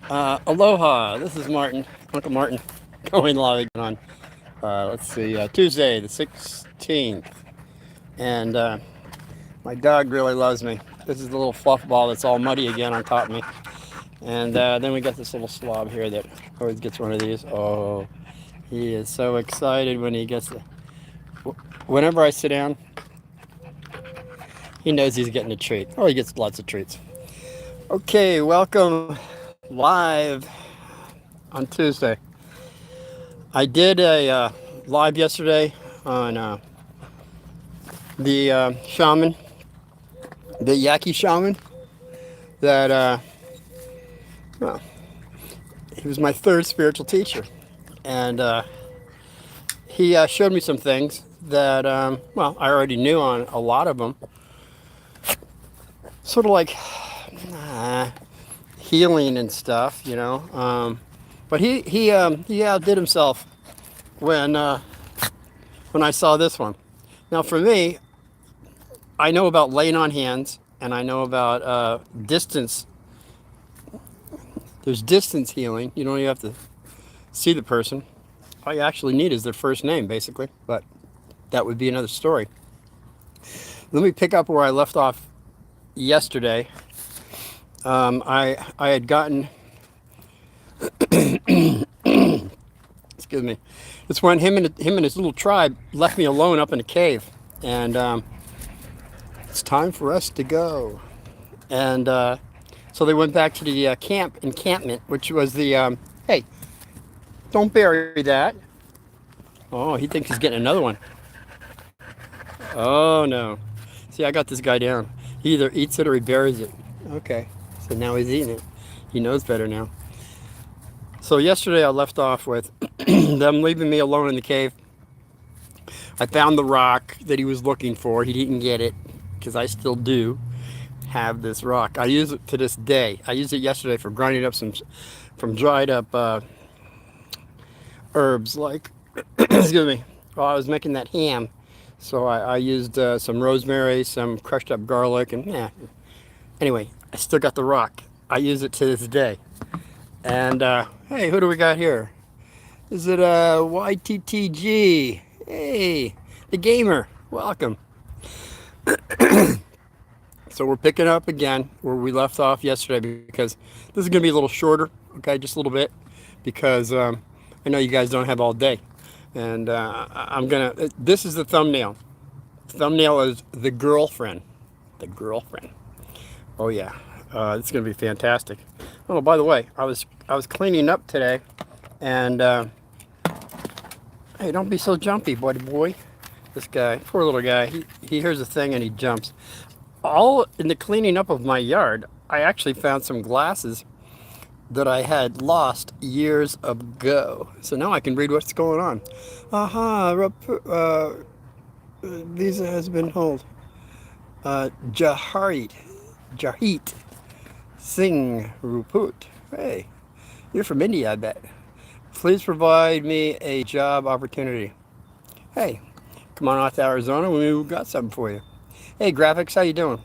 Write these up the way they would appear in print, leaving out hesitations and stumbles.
Aloha, this is Martin, Uncle Martin, going live again on, let's see, Tuesday the 16th. And my dog really loves me. This is the little fluff ball that's all muddy again on top of me. And then we got this little slob here that always gets one of these. Oh, he is so excited when he gets the. Whenever I sit down, he knows he's getting a treat. Oh, he gets lots of treats. Okay, welcome live on Tuesday. I did a live yesterday on the shaman, the Yaqui shaman. That well, he was my third spiritual teacher, and he showed me some things that well, I already knew on a lot of them. Sort of like healing and stuff, you know. But he outdid himself when I saw this one. Now, for me, I know about laying on hands, and I know about distance. There's distance healing. You don't even have to see the person. All you actually need is their first name, basically. But that would be another story. Let me pick up where I left off yesterday. I had gotten, excuse me, it's when him and his little tribe left me alone up in a cave, and it's time for us to go. And so they went back to the encampment, which was the hey, don't bury that. Oh, he thinks he's getting another one. Oh no. See, I got this guy down. He either eats it or he buries it. Okay. So now he's eating it. He knows better now. So yesterday I left off with them leaving me alone in the cave. I found the rock that he was looking for. He didn't get it because I still do have this rock. I use it to this day. I used it yesterday for grinding up some from dried up herbs like excuse me. While I was making that ham. So I used some rosemary, some crushed up garlic, and yeah. Anyway, I still got the rock. I use it to this day. And hey, who do we got here? Is it YTTG? Hey, the gamer. Welcome. So we're picking up again where we left off yesterday because this is going to be a little shorter, okay, just a little bit, because I know you guys don't have all day. And I'm going to, this is the thumbnail. The thumbnail is the girlfriend. The girlfriend. Oh yeah, it's gonna be fantastic. Oh, by the way, I was cleaning up today, and hey, don't be so jumpy, buddy boy. This guy, poor little guy, he hears a thing and he jumps. All in the cleaning up of my yard, I actually found some glasses that I had lost years ago. So now I can read what's going on. Visa has been held. Jahit Singh Ruput. Hey, you're from India, I bet. Please provide me a job opportunity. Hey, come on out to Arizona. We've got something for you. Hey, graphics, how you doing?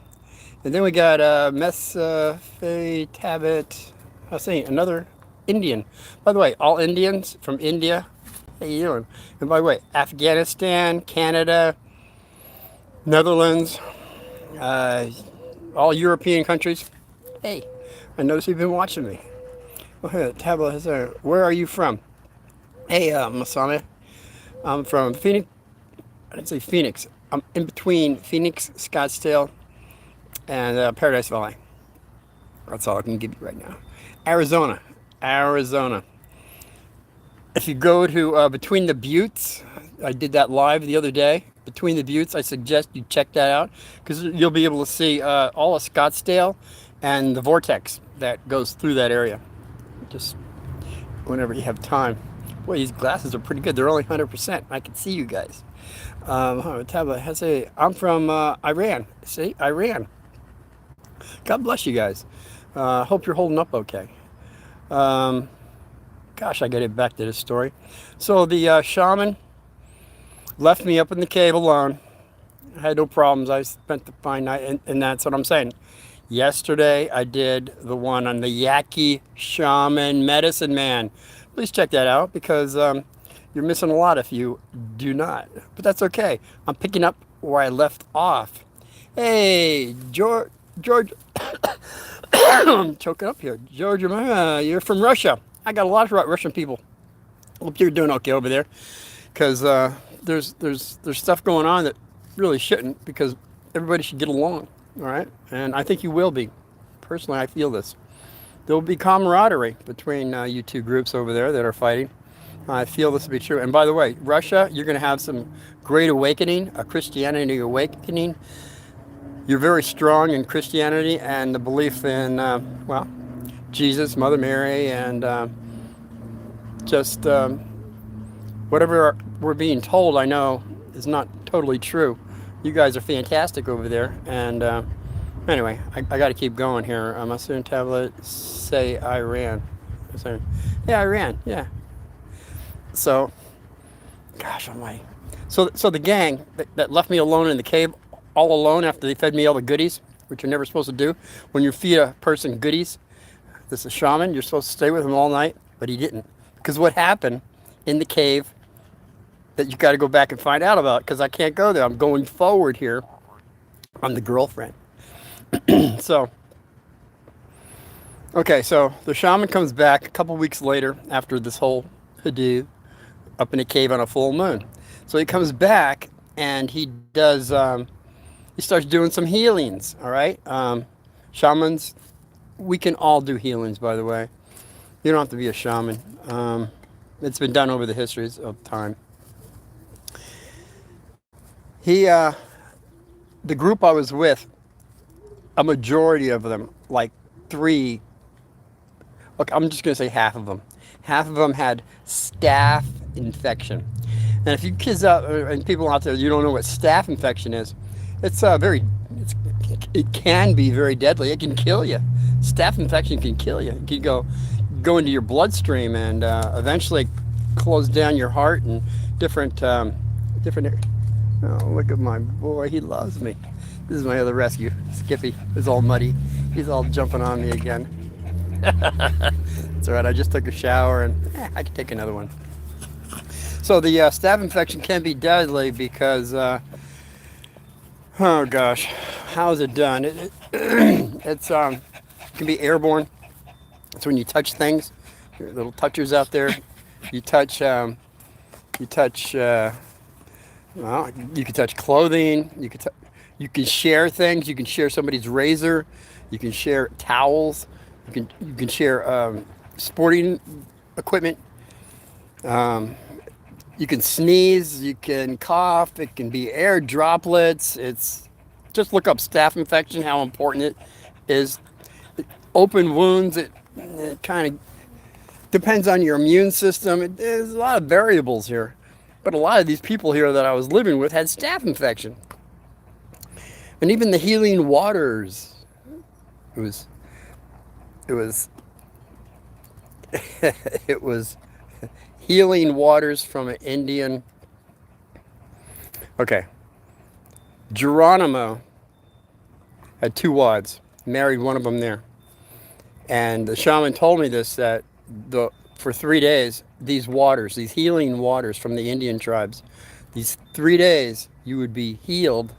And then we got Mesfe Tabit. I was saying another Indian. By the way, all Indians from India. How you doing? And by the way, Afghanistan, Canada, Netherlands. All European countries. Hey, I noticed you've been watching me. Where are you from? Hey, Masana. I'm from Phoenix. I didn't say Phoenix. I'm in between Phoenix, Scottsdale, and Paradise Valley. That's all I can give you right now. Arizona. Arizona. If you go to Between the Buttes, I did that live the other day. Between the Buttes, I suggest you check that out because you'll be able to see all of Scottsdale and the vortex that goes through that area. Just whenever you have time. Boy, these glasses are pretty good. They're only 100%. I can see you guys. I'm from Iran. See, Iran. God bless you guys. Hope you're holding up okay. Gosh, I got to get back to this story. So the shaman left me up in the cave alone. I had no problems. I spent the fine night, and that's what I'm saying. Yesterday, I did the one on the Yaqui Shaman Medicine Man. Please check that out because you're missing a lot if you do not. But that's okay. I'm picking up where I left off. Hey, George, I'm choking up here. George, you're from Russia. I got a lot of Russian people. Hope you're doing okay over there, because there's stuff going on that really shouldn't, because everybody should get along, all right? And I think you will be. Personally, I feel this. There will be camaraderie between you two groups over there that are fighting. I feel this to be true. And by the way, Russia, you're going to have some great awakening, a Christianity awakening. You're very strong in Christianity and the belief in, well, Jesus, Mother Mary, and just whatever we're being told, I know is not totally true. You guys are fantastic over there. And anyway, I got to keep going here. Masoon tablet, say Iran. Yeah, Iran, yeah. So, gosh almighty. So the gang that left me alone in the cave, all alone after they fed me all the goodies, which you're never supposed to do. When you feed a person goodies, this is a shaman, you're supposed to stay with him all night, but he didn't. Because what happened in the cave that you got to go back and find out about, because I can't go there. I'm going forward here. I'm the girlfriend. So, okay, so the shaman comes back a couple weeks later after this whole hoodoo up in a cave on a full moon. So he comes back and he does, he starts doing some healings, all right? Shamans, we can all do healings, by the way. You don't have to be a shaman. It's been done over the histories of time. The group I was with, a majority of them, like three, look, I'm just going to say half of them. Half of them had staph infection. And if you kids out and people out there, you don't know what staph infection is, it can be very deadly. It can kill you. Staph infection can kill you. It can go into your bloodstream and eventually close down your heart and different areas. Oh, look at my boy. He loves me. This is my other rescue. Skippy is all muddy. He's all jumping on me again. It's all right. I just took a shower and I can take another one. So the staph infection can be deadly because, oh gosh, how is it done? It can be airborne. It's when you touch things, your little touchers out there. You touch, well, you can touch clothing. You can share things. You can share somebody's razor. You can share towels. You can share sporting equipment. You can sneeze. You can cough. It can be air droplets. It's just look up staph infection. How important it is. Open wounds. It kind of depends on your immune system. There's a lot of variables here. But a lot of these people here that I was living with had staph infection. And even the healing waters, it was it was healing waters from an Indian. Okay. Geronimo had 2 wives, married one of them there. And the shaman told me this, that for 3 days, these waters, these healing waters from the Indian tribes, these 3 days, you would be healed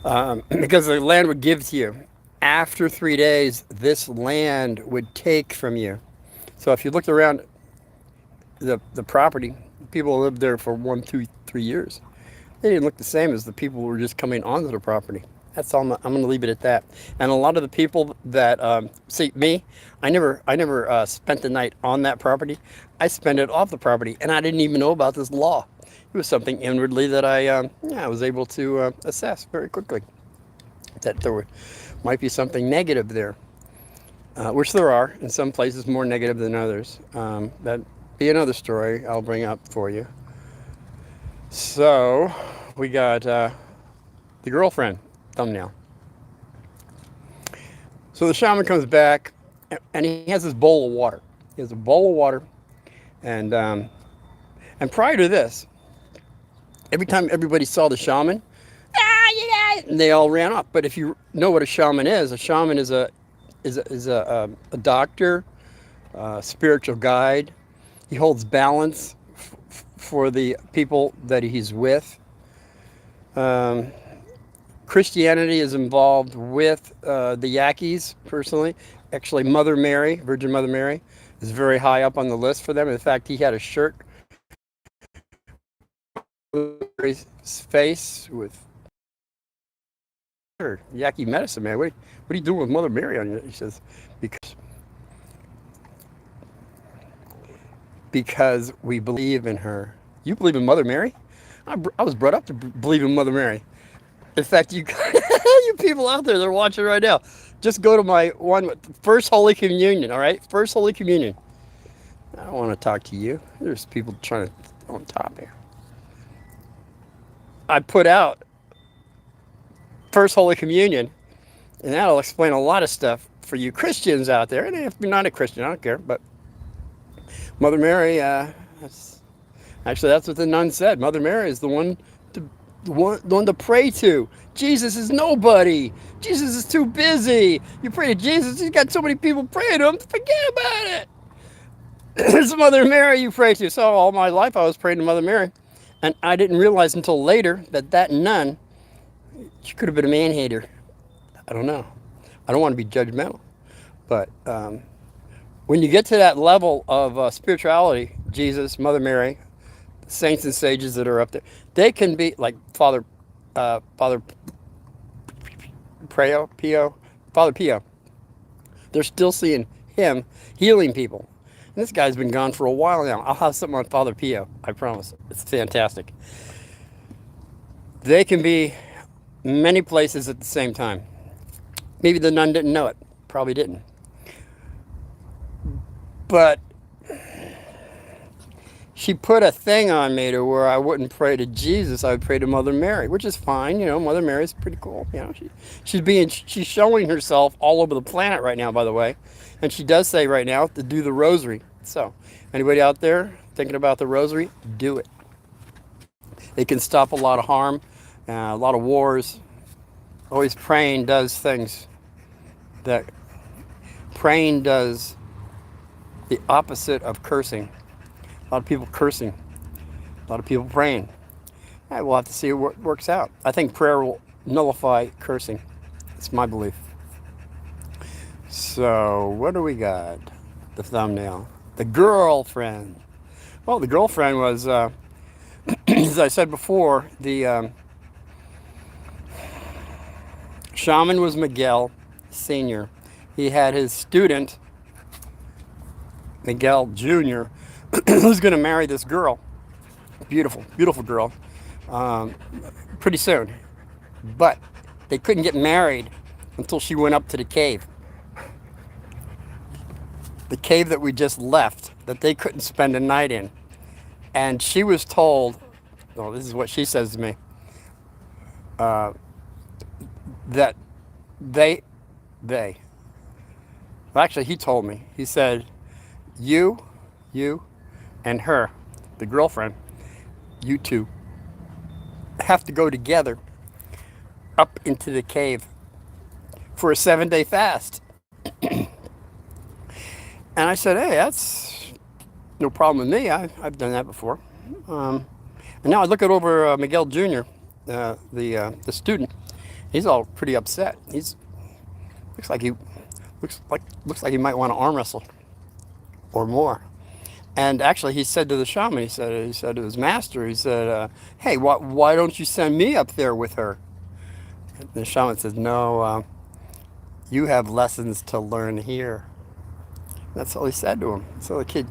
because the land would give to you. After 3 days, this land would take from you. So if you looked around the property, people lived there for 1, 2, 3 years. They didn't look the same as the people who were just coming onto the property. That's all. I'm going to leave it at that. And a lot of the people that see me, I never spent the night on that property. I spent it off the property, and I didn't even know about this law. It was something inwardly that I was able to assess very quickly, that there might be something negative there, which there are in some places more negative than others. That'd be another story I'll bring up for you. So we got the girlfriend thumbnail. So the shaman comes back and he has this bowl of water. He has a bowl of water, and prior to this, every time everybody saw the shaman, And they all ran off. But if you know what a shaman is a doctor, spiritual guide. He holds balance for the people that he's with. Um, Christianity is involved with the Yaquis personally. Actually, Mother Mary, Virgin Mother Mary, is very high up on the list for them. In fact, he had a shirt with his face with Yaqui medicine, man. What are you doing with Mother Mary on you? He says, because we believe in her. You believe in Mother Mary? I was brought up to believe in Mother Mary. In fact, you you people out there that are watching right now, just go to my First Holy Communion, all right? First Holy Communion. I don't want to talk to you. There's people trying to on top here. I put out First Holy Communion, and that'll explain a lot of stuff for you Christians out there. And if you're not a Christian, I don't care. But Mother Mary, that's what the nun said. Mother Mary is the one to pray to. Jesus is nobody. Jesus is too busy. You pray to Jesus, he's got so many people praying to him, forget about it. It's Mother Mary you pray to. So all my life I was praying to Mother Mary. And I didn't realize until later that nun, she could have been a man-hater. I don't know. I don't want to be judgmental. But when you get to that level of spirituality, Jesus, Mother Mary, saints and sages that are up there, they can be like Father Pio. They're still seeing him healing people. And this guy's been gone for a while now. I'll have something on Father Pio, I promise. It's fantastic. They can be many places at the same time. Maybe the nun didn't know it. Probably didn't. But she put a thing on me to where I wouldn't pray to Jesus, I would pray to Mother Mary, which is fine. Mother Mary's pretty cool. She's showing herself all over the planet right now, by the way. And she does say right now to do the rosary. So anybody out there thinking about the rosary, do it. It can stop a lot of harm, a lot of wars. Always praying does things that praying does the opposite of cursing. A lot of people cursing, a lot of people praying. We'll have to see what works out. I think prayer will nullify cursing. It's my belief. So what do we got? The thumbnail. The girlfriend. Well, the girlfriend was, as I said before, the shaman was Miguel Sr. He had his student, Miguel Jr., who's going to marry this girl. Beautiful, beautiful girl. Pretty soon. But they couldn't get married until she went up to the cave. The cave that we just left, that they couldn't spend a night in. And she was told, this is what she says to me, that actually he told me, he said, you and her, the girlfriend, you two have to go together up into the cave for a 7-day fast. And I said, hey, that's no problem with me. I've done that before. And now I look over Miguel Jr., the student. He's all pretty upset. Looks like he might want to arm wrestle or more. And actually, he said to the shaman, he said to his master, he said, hey, why don't you send me up there with her? And the shaman says, no, you have lessons to learn here. That's all he said to him. So the kid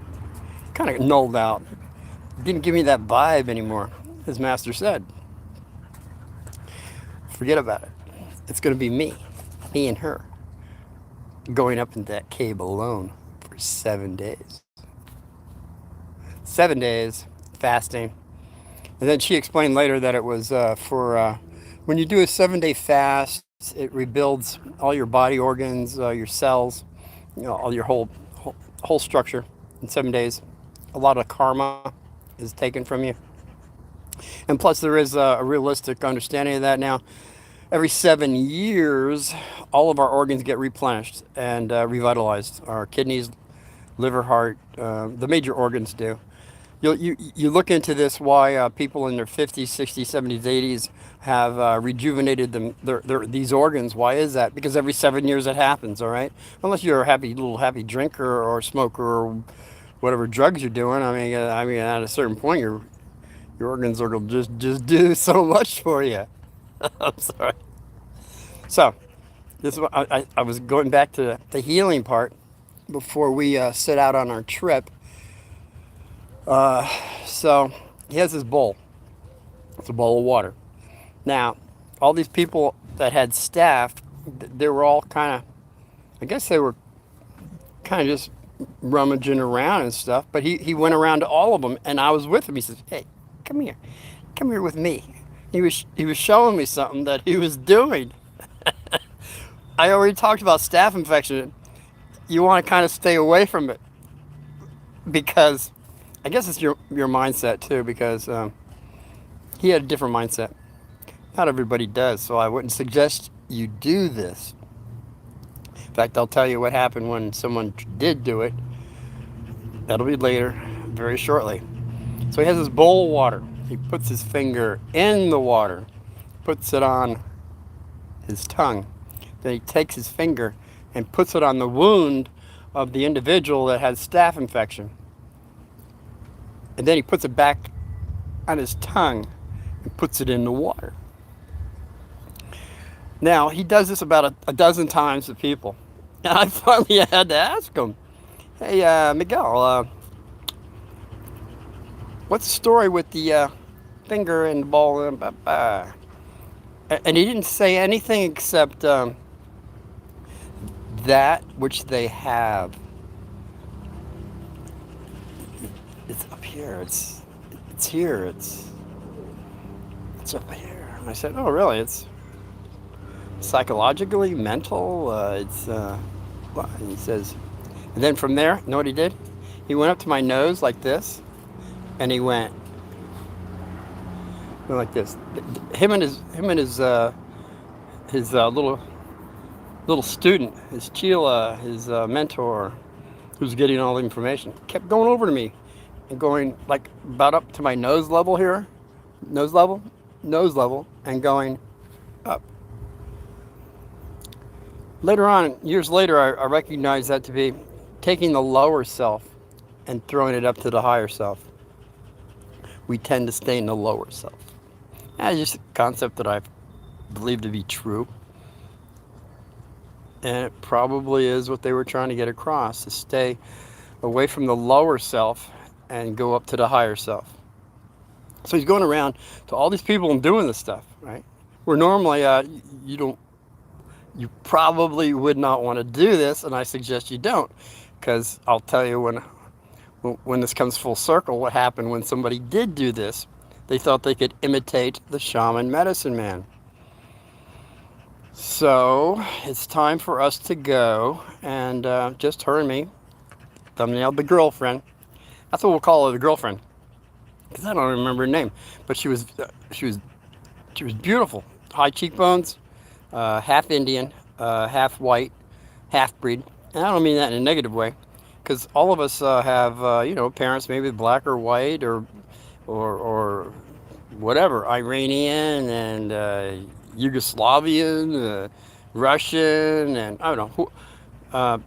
kind of nulled out. Didn't give me that vibe anymore. His master said, forget about it. It's going to be me and her, going up into that cave alone for 7 days. 7 days fasting. And then she explained later that it was for when you do a 7-day fast, it rebuilds all your body organs, your cells, all your whole structure in 7 days. A lot of karma is taken from you. And plus there is a realistic understanding of that now. every 7 years, all of our organs get replenished and revitalized. Our kidneys, liver, heart, the major organs do. You look into this why people in their 50s, 60s, 70s, 80s have rejuvenated these organs. Why is that? Because every 7 years it happens, all right? Unless you're a little happy drinker or smoker or whatever drugs you're doing. I mean, at a certain point, your organs will just do so much for you. I'm sorry. So, I was going back to the healing part before we set out on our trip. So, he has this bowl. It's a bowl of water. Now, all these people that had staff, they were all kind of, I guess they were kind of just rummaging around and stuff. But he went around to all of them, and I was with him. He says, "Hey, come here with me." He was showing me something that he was doing. I already talked about staph infection. You want to kind of stay away from it because I guess it's your mindset too. Because he had a different mindset. Not everybody does, so I wouldn't suggest you do this. In fact, I'll tell you what happened when someone did do it. That'll be later, very shortly. So he has this bowl of water. He puts his finger in the water, puts it on his tongue. Then he takes his finger and puts it on the wound of the individual that has staph infection. And then he puts it back on his tongue and puts it in the water. Now, he does this about a dozen times to people. And I finally had to ask him, "Hey, Miguel, what's the story with the finger and the ball?" And he didn't say anything except that which they have. It's up here. It's here. It's up here. And I said, "Oh, really? It's psychologically, mental. It's." And he says, and then from there, you know what he did? He went up to my nose like this, and he went like this. Him and his little student, his Chila, his mentor, who's getting all the information, kept going over to me and going like about up to my nose level here, nose level, and going up. Later on, years later, I recognized that to be taking the lower self and throwing it up to the higher self. We tend to stay in the lower self. That's just a concept that I believe to be true. And it probably is what they were trying to get across, to stay away from the lower self and go up to the higher self. So he's going around to all these people and doing this stuff, right? Where normally you probably would not want to do this, and I suggest you don't, because I'll tell you when this comes full circle, what happened when somebody did do this. They thought they could imitate the shaman medicine man. So it's time for us to go, and just her and me, thumbnailed the girlfriend. That's what we'll call her, the girlfriend, because I don't remember her name, but she was beautiful, high cheekbones, half Indian, half white, half breed. And I don't mean that in a negative way, because all of us have parents maybe black or white or whatever, Iranian and Yugoslavian, Russian, and I don't know who,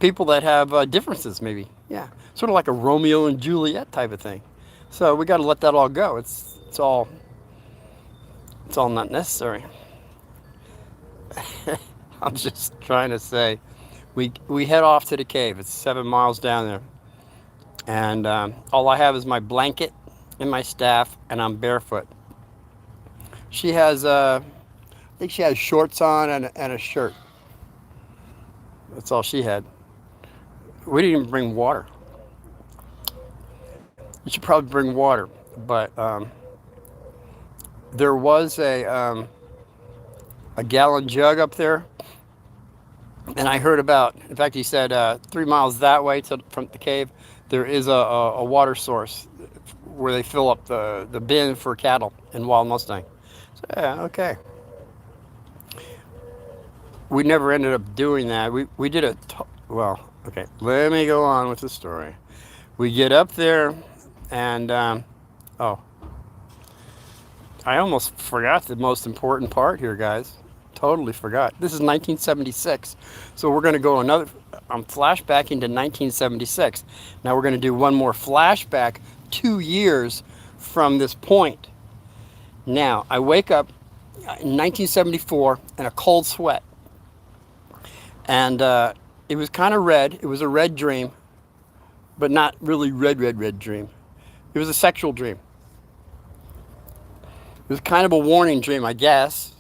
people that have differences maybe. Yeah, sort of like a Romeo and Juliet type of thing. So we got to let that all go. It's all not necessary. I'm just trying to say, we head off to the cave. It's 7 miles down there, and all I have is my blanket and my staff, and I'm barefoot. She has, I think she has shorts on and a shirt. That's all she had. We didn't even bring water. You should probably bring water, but there was a gallon jug up there, and I heard about. In fact, he said 3 miles that way from the cave, there is a water source where they fill up the bin for cattle and wild Mustang. So yeah, okay. we never ended up doing that. We did well. Okay, let me go on with the story. We get up there, and oh, I almost forgot the most important part here, guys. Totally forgot. This is 1976, so we're going to go another flashback into 1976. Now we're going to do one more flashback 2 years from this point. Now I wake up in 1974 in a cold sweat, and it was kind of red. It was a red dream, but not really red dream. It was a sexual dream. It was kind of a warning dream, I guess.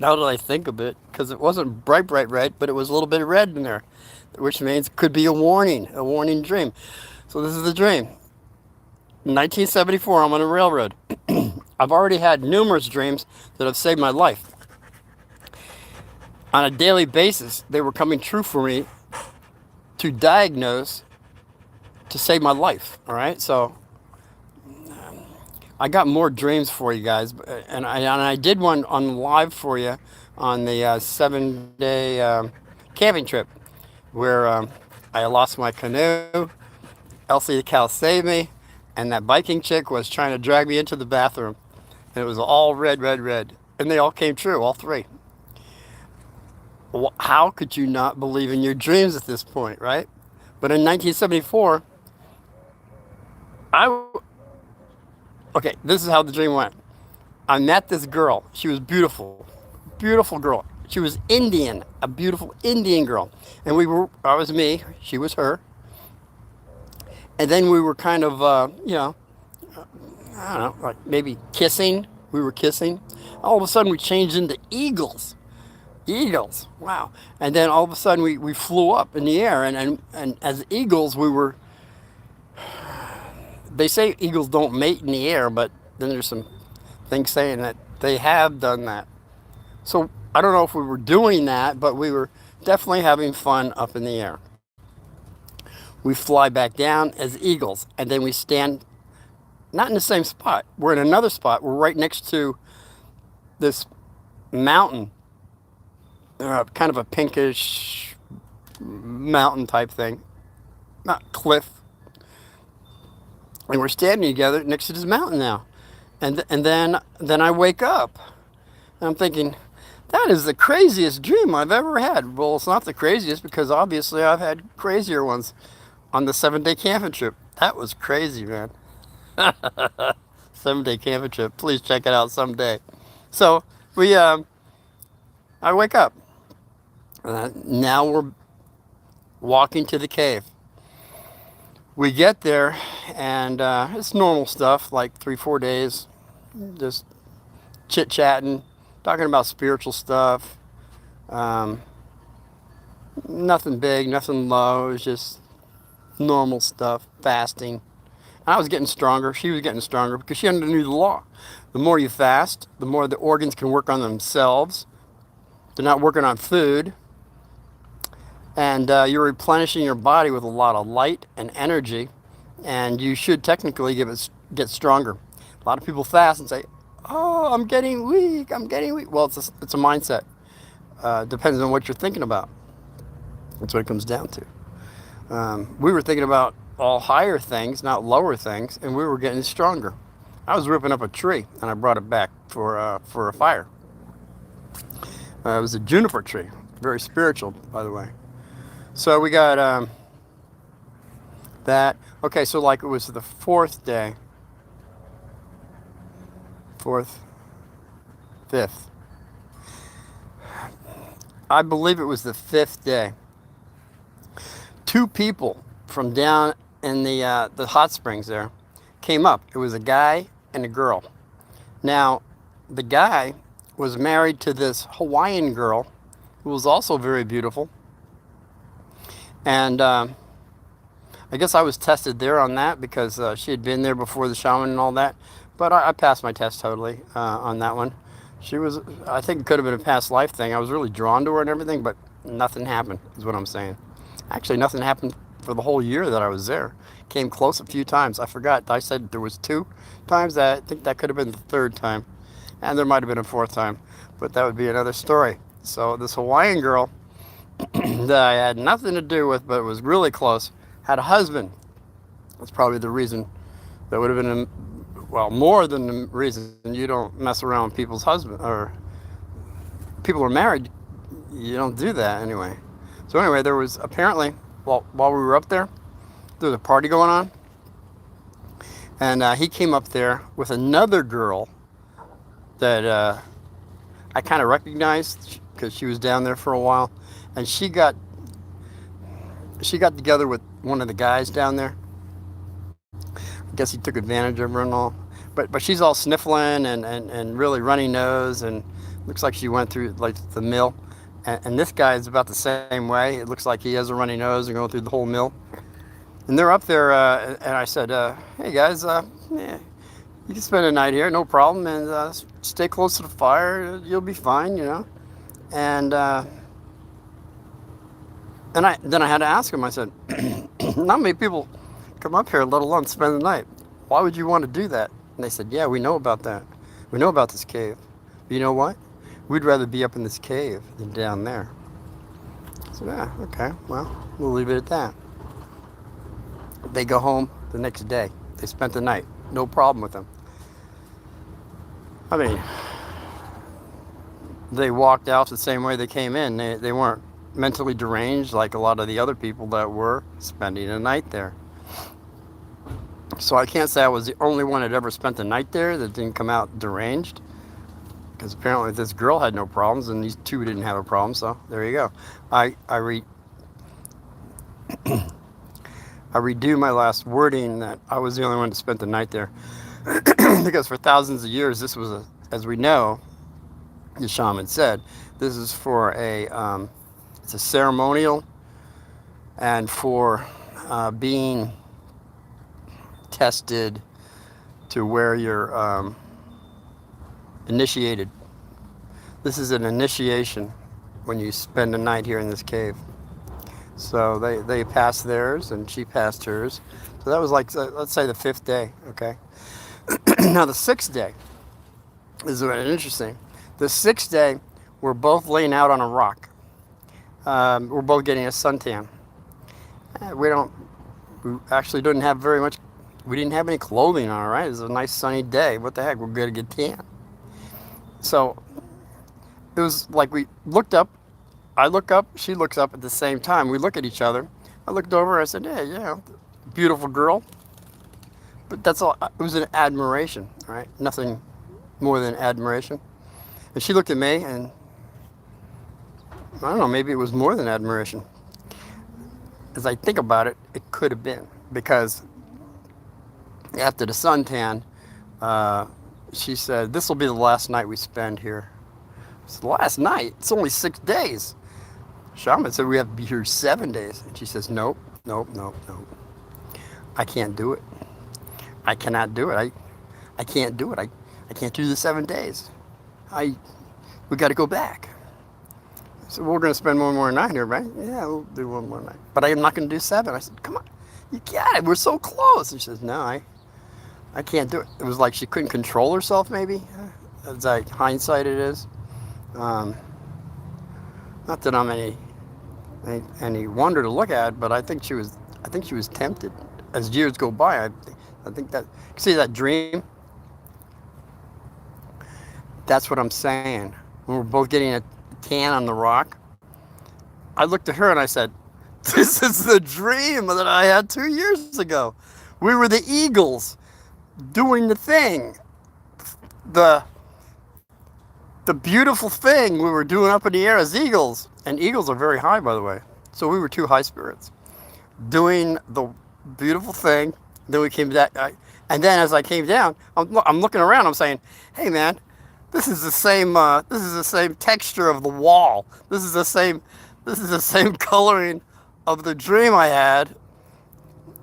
Now that I think of it, because it wasn't bright red, but it was a little bit of red in there, which means it could be a warning dream. So this is the dream. In 1974, I'm on a railroad. I've already had numerous dreams that have saved my life. On a daily basis, they were coming true for me to diagnose, to save my life. All right, so I got more dreams for you guys, and I did one on live for you on the 7-day camping trip where I lost my canoe. Elsie the cow saved me, and that biking chick was trying to drag me into the bathroom, and it was all red, and they all came true, all three. How could you not believe in your dreams at this point, right? But in 1974, okay, this is how the dream went. I met this girl. She was beautiful, beautiful girl. She was Indian, a beautiful Indian girl. And I was me, she was her. And then we were kind of, I don't know, like maybe kissing. We were kissing. All of a sudden we changed into eagles. Eagles, wow. And then all of a sudden we flew up in the air. And as eagles, they say eagles don't mate in the air, but then there's some things saying that they have done that. So I don't know if we were doing that, but we were definitely having fun up in the air. We fly back down as eagles, and then we stand not in the same spot. We're in another spot. We're right next to this mountain, kind of a pinkish mountain type thing, not cliff. And we're standing together next to this mountain now. And then I wake up. And I'm thinking, that is the craziest dream I've ever had. Well, it's not the craziest because obviously I've had crazier ones on the 7-day camping trip. That was crazy, man. 7-day camping trip. Please check it out someday. So I wake up. Now we're walking to the cave. We get there, and it's normal stuff, like 3-4 days, just chit-chatting, talking about spiritual stuff. Nothing big, nothing low. It was just normal stuff, fasting. I was getting stronger. She was getting stronger because she understood the law. The more you fast, the more the organs can work on themselves. They're not working on food. And you're replenishing your body with a lot of light and energy, and you should technically get stronger. A lot of people fast and say, "Oh, I'm getting weak. I'm getting weak." Well, it's a mindset. Depends on what you're thinking about. That's what it comes down to. We were thinking about all higher things, not lower things, and we were getting stronger. I was ripping up a tree, and I brought it back for a fire. It was a juniper tree, very spiritual, by the way. So we got that. Okay, so like it was the 4th day. 4th, 5th. I believe it was the 5th day. 2 people from down in the hot springs there came up. It was a guy and a girl. Now, the guy was married to this Hawaiian girl who was also very beautiful. And I guess I was tested there on that because she had been there before the shaman and all that. But I passed my test totally on that one. I think it could have been a past life thing. I was really drawn to her and everything, but nothing happened, is what I'm saying. Actually, nothing happened for the whole year that I was there. Came close a few times. I forgot. I said there was 2 times. I think that could have been the 3rd time. And there might have been a 4th time. But that would be another story. So this Hawaiian girl that I had nothing to do with, but was really close, had a husband. That's probably the reason. That would have been, well, more than the reason you don't mess around with people's husband, or people are married. You don't do that anyway. So anyway, there was apparently, well, while we were up there was a party going on, and he came up there with another girl that I kind of recognized because she was down there for a while, and she got together with one of the guys down there. I guess he took advantage of her and all, but she's all sniffling and really runny nose, and looks like she went through like the mill. And this guy is about the same way. It looks like he has a runny nose and going through the whole mill. And they're up there, and I said, "Hey guys, yeah, you can spend a night here, no problem, and stay close to the fire. You'll be fine, you know." And then I had to ask him. I said, "Not many people come up here, let alone spend the night. Why would you want to do that?" And they said, "Yeah, we know about that. We know about this cave. But you know what? We'd rather be up in this cave than down there." I said, "Yeah, okay, well, we'll leave it at that." They go home the next day. They spent the night. No problem with them. I mean, they walked out the same way they came in. They weren't mentally deranged like a lot of the other people that were spending the night there. So I can't say I was the only one that ever spent the night there that didn't come out deranged, because apparently this girl had no problems and these two didn't have a problem. So there you go. I redo my last wording that I was the only one that spent the night there, because for thousands of years this was as we know, the shaman said, this is for it's a ceremonial and for being tested to where you're initiated. This is an initiation when you spend a night here in this cave. So they passed theirs and she passed hers. So that was like, let's say the 5th day, okay? Now the 6th day is interesting. The 6th day, we're both laying out on a rock. We're both getting a suntan. We actually didn't have very much, we didn't have any clothing on, right? It was a nice sunny day. What the heck, we're gonna get tan. So it was like we looked up, I look up, she looks up at the same time. We look at each other. I looked over, I said, "Hey, yeah, beautiful girl." But that's all, it was an admiration, right? Nothing more than admiration. And she looked at me and I don't know, maybe it was more than admiration. As I think about it, it could have been, because after the suntan, she said, "This will be the last night we spend here." It's the last night. It's only 6 days. Shaman said we have to be here 7 days. And she says, "Nope, nope, nope, nope. I can't do it. I cannot do it. I can't do it. I can't do the 7 days. We got to go back." So we're going to spend one more night here, right? "Yeah, we'll do one more night. But I'm not going to do 7. I said, "Come on, you got it. We're so close." And she says, "No, I can't do it." It was like she couldn't control herself, maybe. It's like hindsight it is. Not that I'm any wonder to look at, but I think she was tempted. As years go by, I think that, see that dream? That's what I'm saying. When we're both getting a tan on the rock, I looked at her and I said, "This is the dream that I had 2 years ago. We were the eagles doing the thing. The beautiful thing we were doing up in the air as eagles." And eagles are very high, by the way. So we were 2 high spirits doing the beautiful thing. Then we came back. And then as I came down, I'm looking around. I'm saying, "Hey, man, this is the same. This is the same texture of the wall. This is the same coloring of the dream I had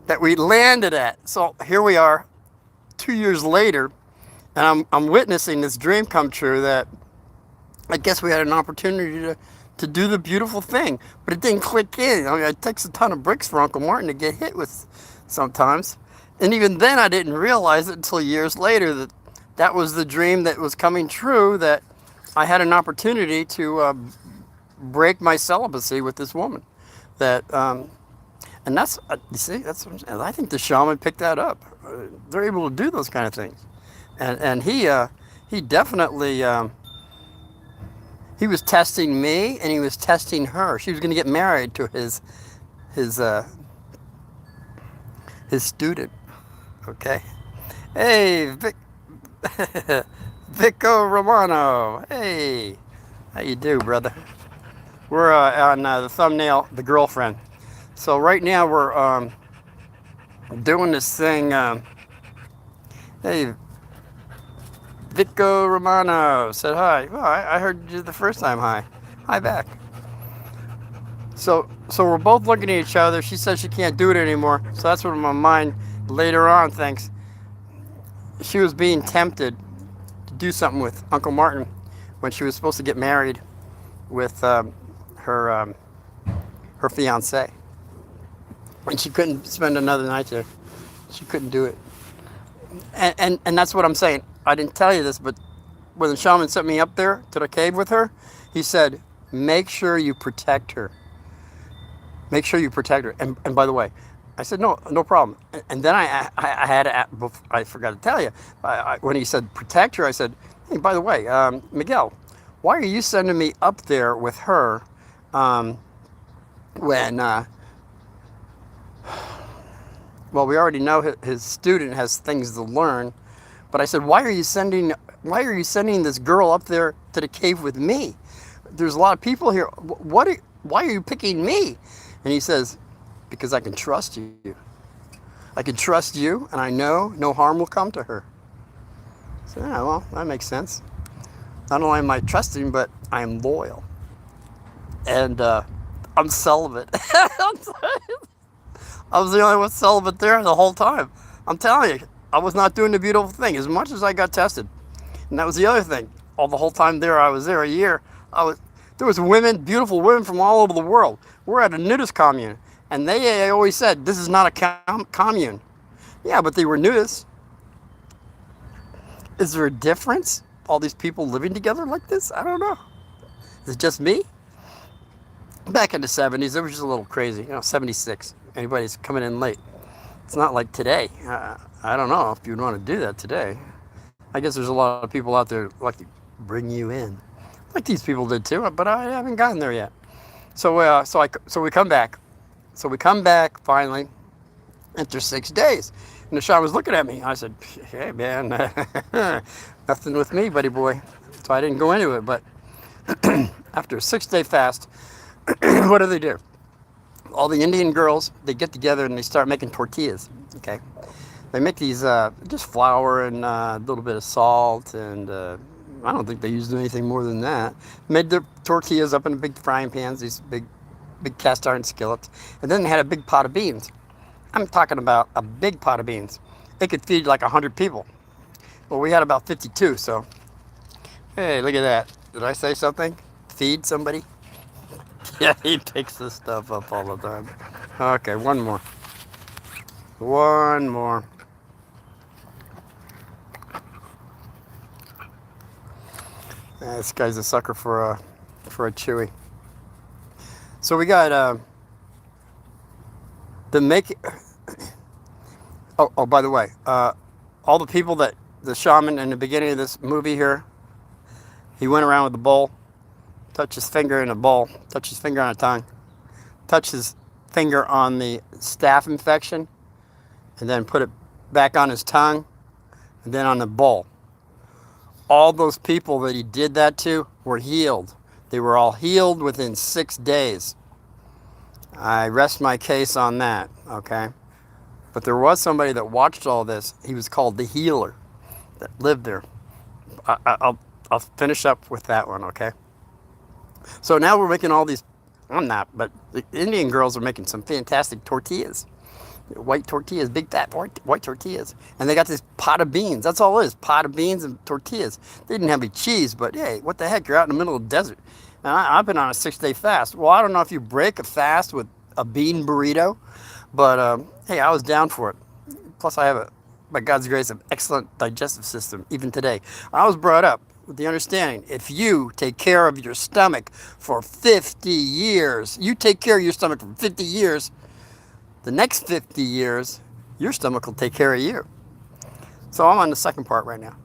that we landed at." So here we are, 2 years later, and I'm witnessing this dream come true. That I guess we had an opportunity to do the beautiful thing, but it didn't click in. I mean, it takes a ton of bricks for Uncle Martin to get hit with sometimes. And even then I didn't realize it until years later that was the dream that was coming true, that I had an opportunity to break my celibacy with this woman. That and that's you see and I think the shaman picked that up. They're able to do those kind of things, and he definitely he was testing me and he was testing her. She was going to get married to his his student. Okay. Hey, Vico Romano. Hey, how you do, brother? We're on the thumbnail, the girlfriend. So right now we're doing this thing. Hey, Vico Romano said hi. Well, I heard you the first time. Hi, hi back. So we're both looking at each other. She says she can't do it anymore. So that's what my mind later on thinks. She was being tempted to do something with Uncle Martin when she was supposed to get married with her her fiance, and she couldn't spend another night there. She couldn't do it, and that's what I'm saying. I didn't tell you this, but when the shaman sent me up there to the cave with her, he said, "Make sure you protect her. Make sure you protect her." And by the way, I said, "No, no problem." And then I had I forgot to tell you when he said protect her. I said, "Hey, by the way, Miguel, why are you sending me up there with her when?" Well, we already know his student has things to learn, but I said, why are you sending this girl up there to the cave with me? There's a lot of people here. Why are you picking me? And he says, because I can trust you. I can trust you, and I know no harm will come to her. So yeah, well, that makes sense. Not only am I trusting, but I am loyal, and I'm celibate. I was the only one celibate there the whole time. I'm telling you, I was not doing the beautiful thing as much as I got tested. And that was the other thing. All the whole time there, I was there a year. There was women, beautiful women from all over the world. We're at a nudist commune, and they always said this is not a commune. Yeah, but they were nudists. Is there a difference? All these people living together like this? I don't know. Is it just me? Back in the 70s, it was just a little crazy. 76. Anybody's coming in late. It's not like today. I don't know if you'd want to do that today. I guess there's a lot of people out there like to bring you in, like these people did too. But I haven't gotten there yet. So we come back. So we come back finally after 6 days, and the shaman was looking at me. I said, "Hey man, nothing with me, buddy boy." So I didn't go into it. But after a 6-day fast, what do? All the Indian girls, they get together and they start making tortillas. Okay, they make these just flour and a little bit of salt, and I don't think they used anything more than that. Made their tortillas up in big frying pans, these big cast iron skillets, and then they had a big pot of beans. I'm talking about a big pot of beans. It could feed like 100 people. Well, we had about 52, so hey, look at that. Did I say something? Feed somebody? Yeah, he picks this stuff up all the time. Okay, one more. One more. This guy's a sucker for a chewy. So we got the make. Oh, by the way, all the people that the shaman in the beginning of this movie here, he went around with the bowl. Touch his finger in a bowl, touch his finger on a tongue, touch his finger on the staph infection, and then put it back on his tongue, and then on the bowl. All those people that he did that to were healed. They were all healed within 6 days. I rest my case on that, okay? But there was somebody that watched all this. He was called the healer that lived there. I'll finish up with that one, okay? So now we're making all these, I'm not, but the Indian girls are making some fantastic tortillas. White tortillas, big fat white tortillas. And they got this pot of beans. That's all it is, pot of beans and tortillas. They didn't have any cheese, but hey, what the heck, you're out in the middle of the desert. And I've been on a 6-day fast. Well, I don't know if you break a fast with a bean burrito, but hey, I was down for it. Plus I have by God's grace, an excellent digestive system, even today. I was brought up, with the understanding, if you take care of your stomach for 50 years, you take care of your stomach for 50 years, the next 50 years, your stomach will take care of you. So I'm on the second part right now.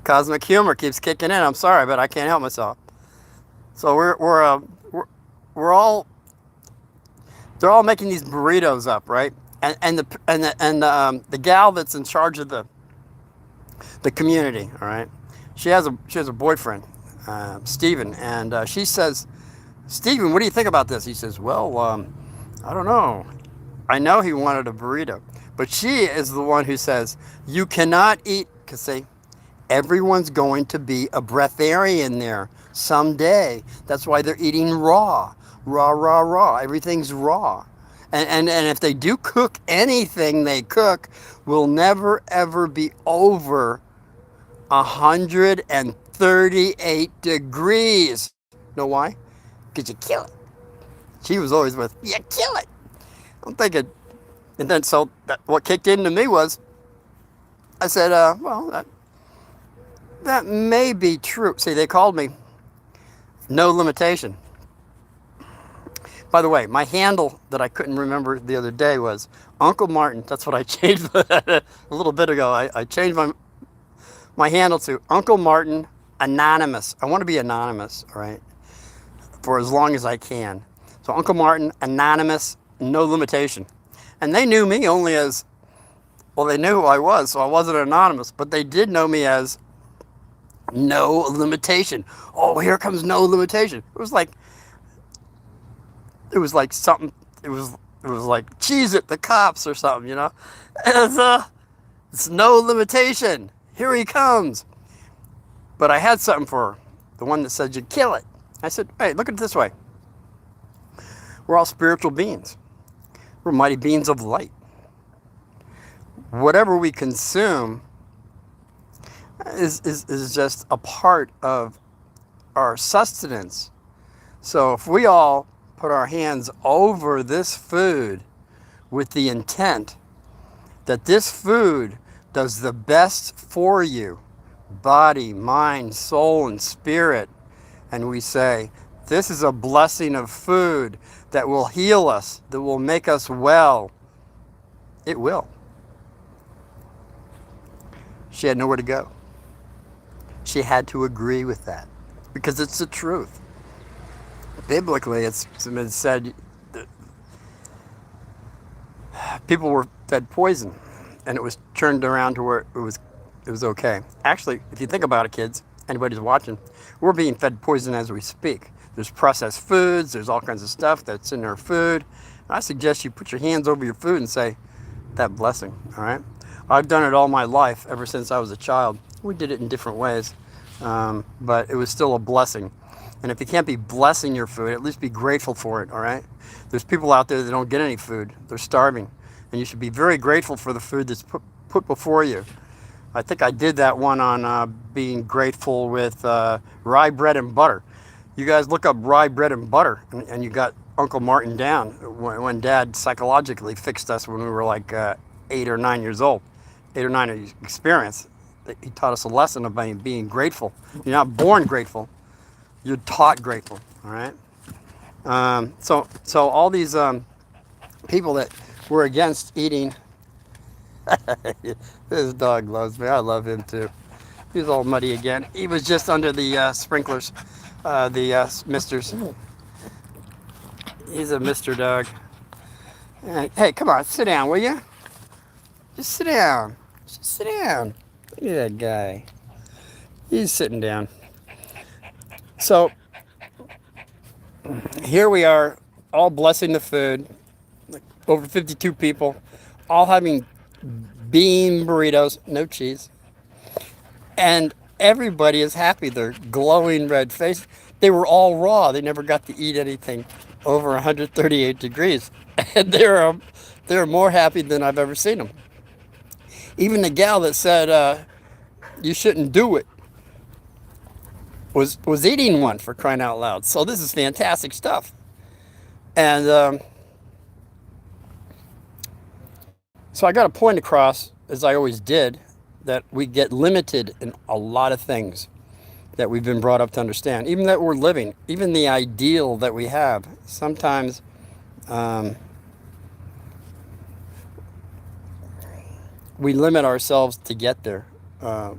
Cosmic humor keeps kicking in. I'm sorry, but I can't help myself. So we're all they're all making these burritos up, right? And the gal that's in charge of the community, all right, she has a boyfriend, Steven, and she says, Steven, what do you think about this? He says, well, I don't know. I know he wanted a burrito, but she is the one who says you cannot eat, because see, everyone's going to be a breatharian there someday. That's why they're eating raw, raw, raw, raw. Everything's raw. And if they do cook anything they cook, will never ever be over 138 degrees. Know why? Because you kill it. She was always with, you kill it. I'm thinking, and then so what kicked into me was, I said, well, that may be true. See, they called me No Limitation. By the way, my handle that I couldn't remember the other day was Uncle Martin. That's what I changed a little bit ago. I changed my handle to Uncle Martin Anonymous. I want to be anonymous, all right, for as long as I can. So Uncle Martin Anonymous, No Limitation. And they knew me only as, well, they knew who I was, so I wasn't anonymous, but they did know me as No Limitation. Oh, here comes No Limitation. It was like something. It was like Cheez It, the cops or something, you know. It's No Limitation. Here he comes. But I had something for her, the one that said you kill it. I said, hey, look at it this way. We're all spiritual beings. We're mighty beings of light. Whatever we consume is just a part of our sustenance. So if we all put our hands over this food with the intent that this food does the best for you, body, mind, soul, and spirit, and we say, this is a blessing of food that will heal us, that will make us well, it will. She had nowhere to go. She had to agree with that because it's the truth. Biblically, it's been said that people were fed poison, and it was turned around to where it was okay. Actually, if you think about it, kids, anybody who's watching, we're being fed poison as we speak. There's processed foods. There's all kinds of stuff that's in our food. I suggest you put your hands over your food and say, that blessing, all right? I've done it all my life, ever since I was a child. We did it in different ways, but it was still a blessing. And if you can't be blessing your food, at least be grateful for it, all right? There's people out there that don't get any food. They're starving. And you should be very grateful for the food that's put before you. I think I did that one on being grateful with rye bread and butter. You guys look up rye bread and butter, and you got Uncle Martin down when Dad psychologically fixed us when we were like 8 or 9 years old. 8 or 9 experience. He taught us a lesson about being grateful. You're not born grateful. You're taught grateful, all right? So all these people that were against eating, this dog loves me. I love him too. He's all muddy again. He was just under the sprinklers, the misters. He's a mister dog. Hey, come on, sit down, will you? Just sit down. Just sit down. Look at that guy. He's sitting down. So here we are, all blessing the food, like over 52 people, all having bean burritos, no cheese. And everybody is happy. They're glowing red face. They were all raw. They never got to eat anything over 138 degrees. And they're more happy than I've ever seen them. Even the gal that said you shouldn't do it was eating one, for crying out loud. So this is fantastic stuff. And so I got a point across as I always did, that we get limited in a lot of things that we've been brought up to understand, even that we're living, even the ideal that we have. Sometimes um, we limit ourselves to get there uh,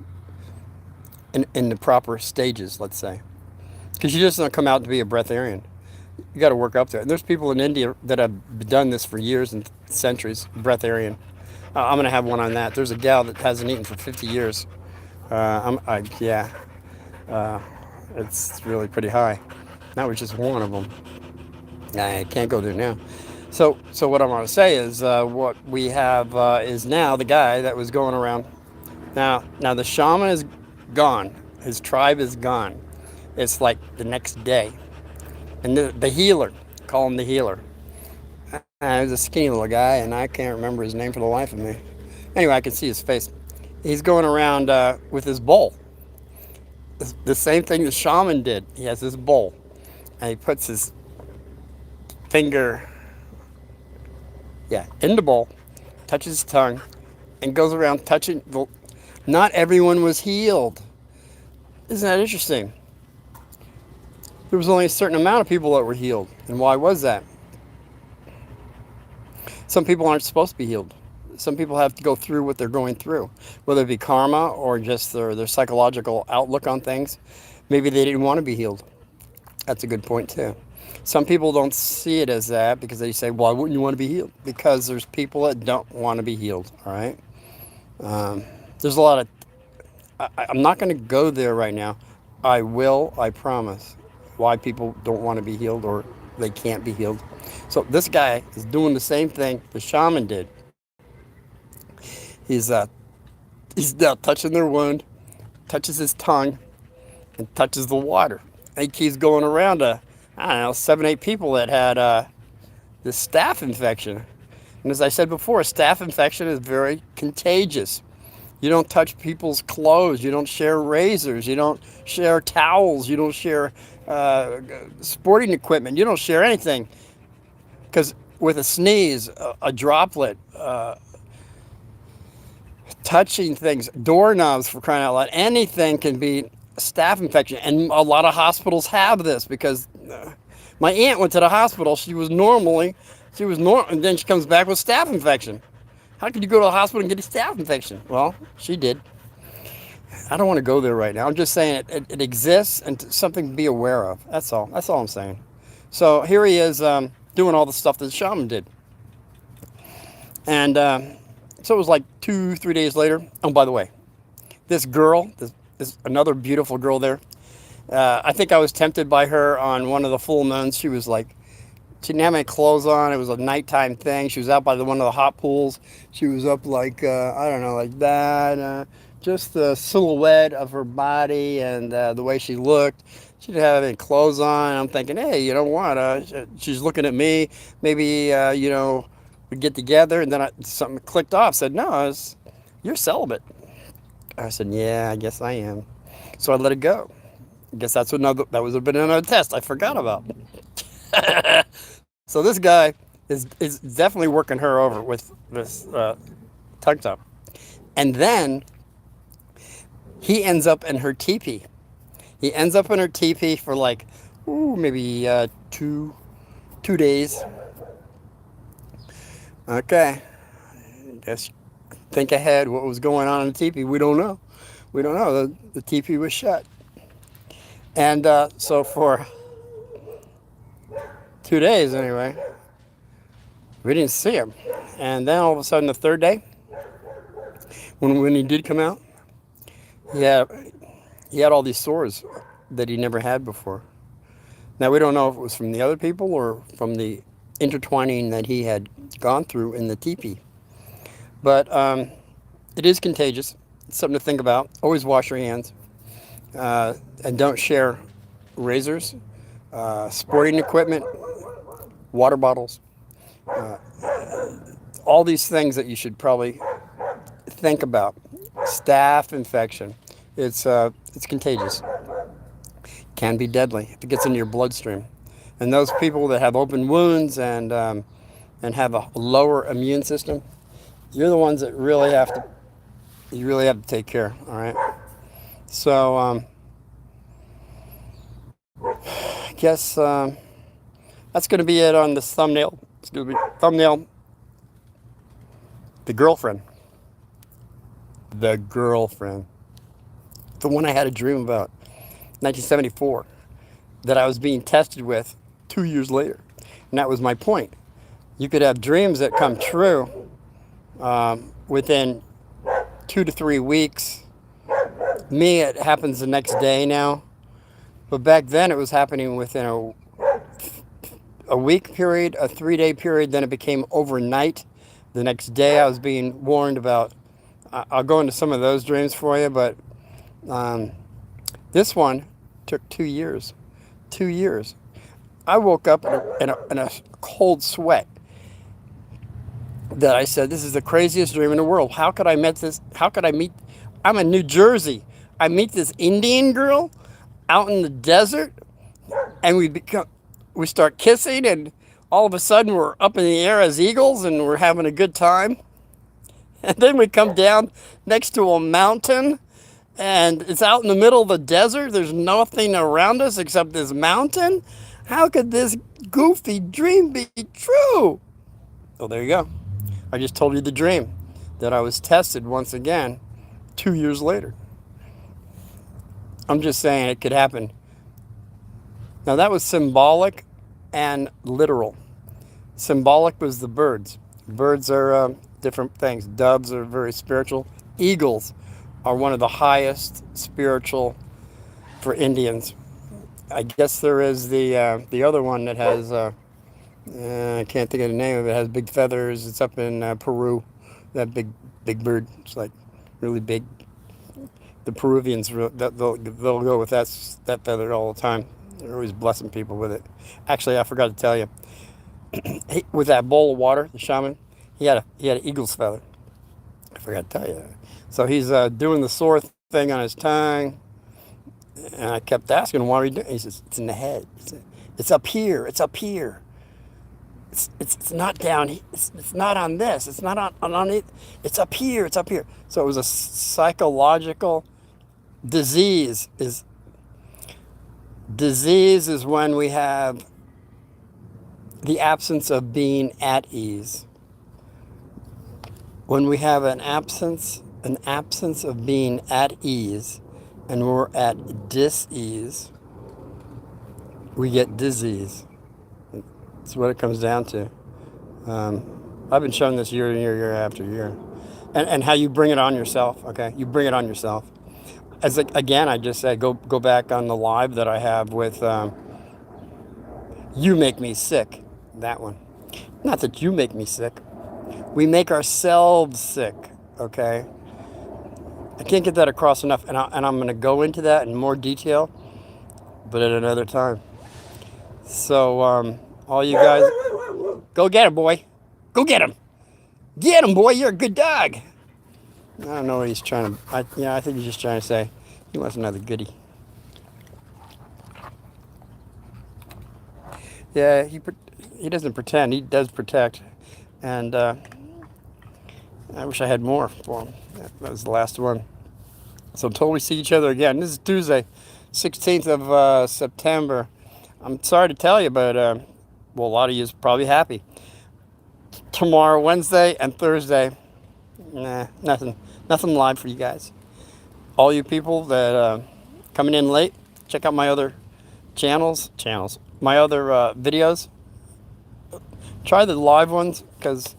in the proper stages, let's say. Because you just don't come out to be a breatharian. You got to work up there. And there's people in India that have done this for years and centuries, breatharian. I'm going to have one on that. There's a gal that hasn't eaten for 50 years. Yeah, uh, it's really pretty high. That was just one of them. I can't go there now. So what I want to say is what we have is now the guy that was going around. Now the shaman is gone. His tribe is gone. It's like the next day. And the healer, call him the healer. He was a skinny little guy, and I can't remember his name for the life of me. Anyway, I can see his face. He's going around with his bowl. The same thing the shaman did. He has this bowl, and he puts his finger, yeah, in the bowl, touches his tongue, and goes around touching. Not everyone was healed. Isn't that interesting? There was only a certain amount of people that were healed. And why was that? Some people aren't supposed to be healed. Some people have to go through what they're going through, whether it be karma or just their psychological outlook on things. Maybe they didn't want to be healed. That's a good point, too. Some people don't see it as that because they say, why wouldn't you want to be healed? Because there's people that don't want to be healed, all right? There's a lot of... I'm not going to go there right now. I will, I promise, why people don't want to be healed or they can't be healed. So this guy is doing the same thing the shaman did. He's now touching their wound, touches his tongue, and touches the water. And he keeps going around I don't know, 7, 8 people that had this staph infection. And as I said before, a staph infection is very contagious. You don't touch people's clothes. You don't share razors. You don't share towels. You don't share sporting equipment. You don't share anything. Because with a sneeze, a droplet, touching things, doorknobs, for crying out loud, anything can be a staph infection. And a lot of hospitals have this because my aunt went to the hospital. She was normal, and then she comes back with staph infection. How could you go to the hospital and get a staph infection? Well, she did. I don't want to go there right now. I'm just saying it exists and something to be aware of. That's all. That's all I'm saying. So here he is doing all the stuff that the shaman did. And so it was like 2-3 days later. Oh, by the way, this girl, this another beautiful girl there. I think I was tempted by her on one of the full moons. She was like, she didn't have any clothes on. It was a nighttime thing. She was out by one of the hot pools. She was up like, I don't know, like that. Just the silhouette of her body and the way she looked. She didn't have any clothes on. I'm thinking, hey, you know what? She's looking at me. Maybe, we get together. And then something clicked off. Said, no, you're celibate. I said, yeah, I guess I am. So I let it go. I guess that would have been another test I forgot about. So this guy is definitely working her over with this tongue top. And then he ends up in her teepee. He ends up in her teepee for like, maybe 2 days. Okay. Just think ahead what was going on in the teepee. We don't know. We don't know. The teepee was shut. And so for 2 days anyway, we didn't see him. And then all of a sudden the third day, when he did come out, he had all these sores that he never had before. Now we don't know if it was from the other people or from the intertwining that he had gone through in the teepee. But it is contagious. It's something to think about. Always wash your hands. And don't share razors, sporting equipment, water bottles, all these things that you should probably think about. Staph infection. It's contagious. Can be deadly if it gets into your bloodstream. And those people that have open wounds and have a lower immune system, you're the ones that really have to You really have to take care. All right. So I guess that's going to be it on this thumbnail. It's going to be thumbnail. The girlfriend. The girlfriend. The one I had a dream about. 1974. That I was being tested with 2 years later. And that was my point. You could have dreams that come true within 2 to 3 weeks. Me, it happens the next day now. But back then it was happening within a week period, a 3 day period. Then it became overnight. The next day I was being warned about. I'll go into some of those dreams for you, but this one took 2 years. 2 years. I woke up in a cold sweat that I said, this is the craziest dream in the world. How could I meet this? How could I meet? I'm in New Jersey. I meet this Indian girl out in the desert, and we start kissing, and all of a sudden we're up in the air as eagles, and we're having a good time. And then we come down next to a mountain, and it's out in the middle of the desert. There's nothing around us except this mountain. How could this goofy dream be true? Oh, there you go. I just told you the dream that I was tested once again 2 years later. I'm just saying it could happen. Now, that was symbolic and literal. Symbolic was the birds. Birds are different things. Doves are very spiritual. Eagles are one of the highest spiritual for Indians. I guess there is the other one that has I can't think of the name of it. It has big feathers. It's up in Peru. That big bird. It's like really big. The Peruvians they'll go with that feather all the time. They're always blessing people with it. Actually, I forgot to tell you. With that bowl of water, the shaman, he had an eagle's feather. I forgot to tell you that. So he's doing the sore thing on his tongue, and I kept asking him, "What are you doing?" He says, "It's in the head. It's up here. It's up here. It's not down. It's not on this. It's not on it. It's up here. It's up here." So it was a psychological disease. Disease is when we have the absence of being at ease. When we have an absence of being at ease, and we're at dis-ease, we get disease. That's what it comes down to. I've been showing this year after year. And how you bring it on yourself, okay? You bring it on yourself. Again, I just said, go back on the live that I have with You Make Me Sick. That one. Not that you make me sick. We make ourselves sick, okay? I can't get that across enough, and I'm going to go into that in more detail, but at another time. So, all you guys, go get him, boy. Go get him. Get him, boy. You're a good dog. I don't know what he's trying to. I think he's just trying to say he wants another goodie. Yeah, he doesn't pretend. He does protect, and I wish I had more for him. That was the last one. So until we see each other again, this is Tuesday, 16th of September. I'm sorry to tell you, but well, a lot of you is probably happy. Tomorrow, Wednesday, and Thursday, nothing live for you guys. All you people that coming in late, check out my other channels, my other videos. Try the live ones because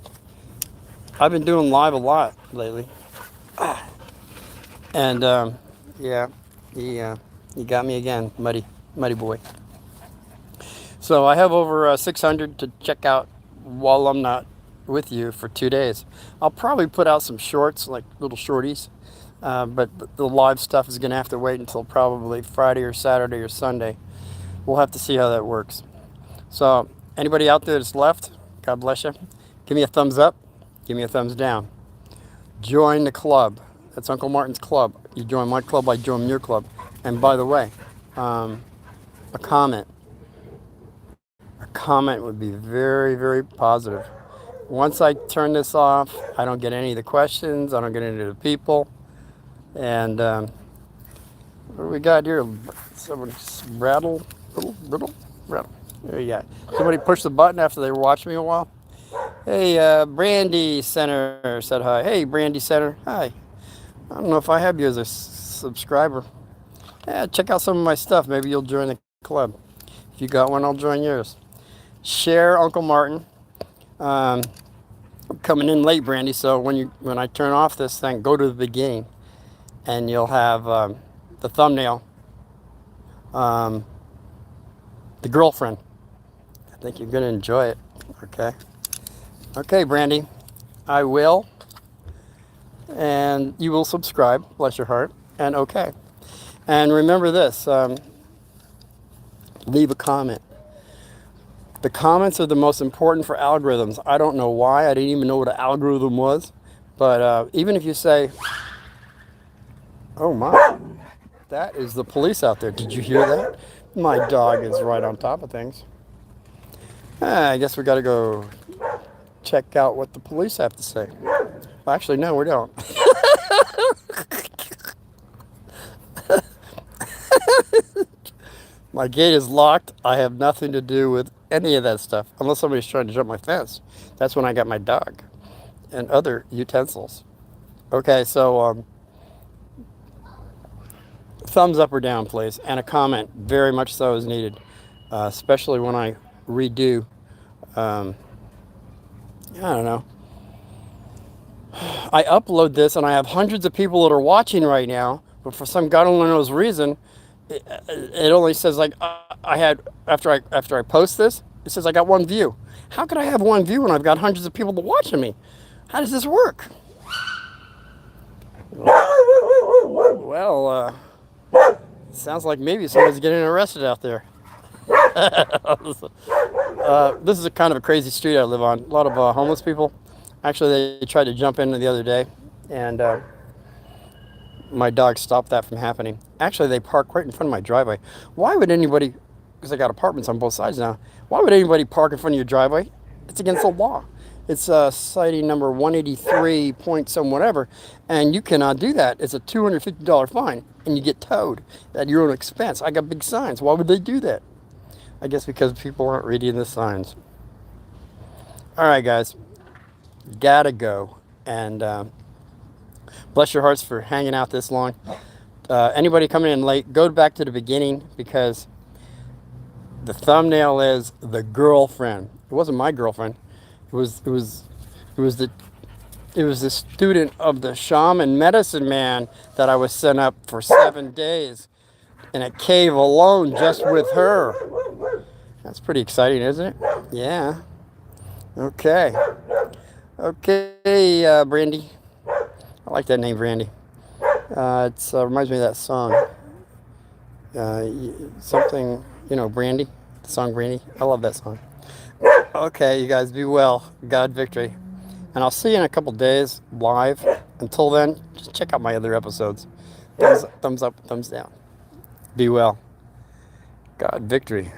I've been doing live a lot lately. And yeah, you got me again, muddy boy. So I have over 600 to check out while I'm not with you for 2 days. I'll probably put out some shorts, like little shorties, but the live stuff is going to have to wait until probably Friday or Saturday or Sunday. We'll have to see how that works. So anybody out there that's left, God bless you. Give me a thumbs up. Give me a thumbs down. Join the club. That's Uncle Martin's club. You join my club, I join your club. And by the way, a comment would be very, very positive. Once I turn this off, I don't get any of the questions. I don't get any of the people. And what do we got here? Someone rattle, rattle. There you go. Somebody pushed the button after they were watching me a while. Hey, Brandy Center said hi. Hey, Brandy Center. Hi. I don't know if I have you as a subscriber. Yeah, check out some of my stuff. Maybe you'll join the club. If you got one, I'll join yours. Share Uncle Martin. I'm coming in late, Brandy. So when I turn off this thing, go to the beginning, and you'll have the thumbnail. The girlfriend. I think you're gonna enjoy it. Okay. Okay, Brandy. I will. And you will subscribe. Bless your heart. And okay. And remember this. Leave a comment. The comments are the most important for algorithms. I don't know why. I didn't even know what an algorithm was. But even if you say, oh my, that is the police out there. Did you hear that? My dog is right on top of things. I guess we got to go check out what the police have to say. Well, actually, no, we don't. My gate is locked. I have nothing to do with any of that stuff, unless somebody's trying to jump my fence. That's when I got my dog and other utensils. Okay, so thumbs up or down, please, and a comment, very much so, is needed, especially when I redo. I don't know. I upload this, and I have hundreds of people that are watching right now, but for some God only knows reason, it only says like I had after I post this, it says I got one view. How could I have one view when I've got hundreds of people watching me? How does this work? Well, sounds like maybe somebody's getting arrested out there. This is a kind of a crazy street I live on. A lot of homeless people. Actually, they tried to jump in the other day, and my dog stopped that from happening. Actually, they park right in front of my driveway. Why would anybody, because I got apartments on both sides now, why would anybody park in front of your driveway? It's against the law. It's citing number 183 point some whatever, and you cannot do that. It's a $250 fine, and you get towed at your own expense. I got big signs. Why would they do that? I guess because people aren't reading the signs. All right, guys. Gotta go. And bless your hearts for hanging out this long. Anybody coming in late, go back to the beginning, because the thumbnail is the girlfriend. It wasn't my girlfriend. It was the student of the shaman medicine man that I was sent up for 7 days in a cave alone just with her. That's pretty exciting, isn't it? Yeah. Okay. Okay, Brandy. I like that name, Brandy. It reminds me of that song. Something, Brandy. The song Brandy. I love that song. Okay, you guys be well. God victory. And I'll see you in a couple days live. Until then, just check out my other episodes. Thumbs up, thumbs down. Be well. God victory.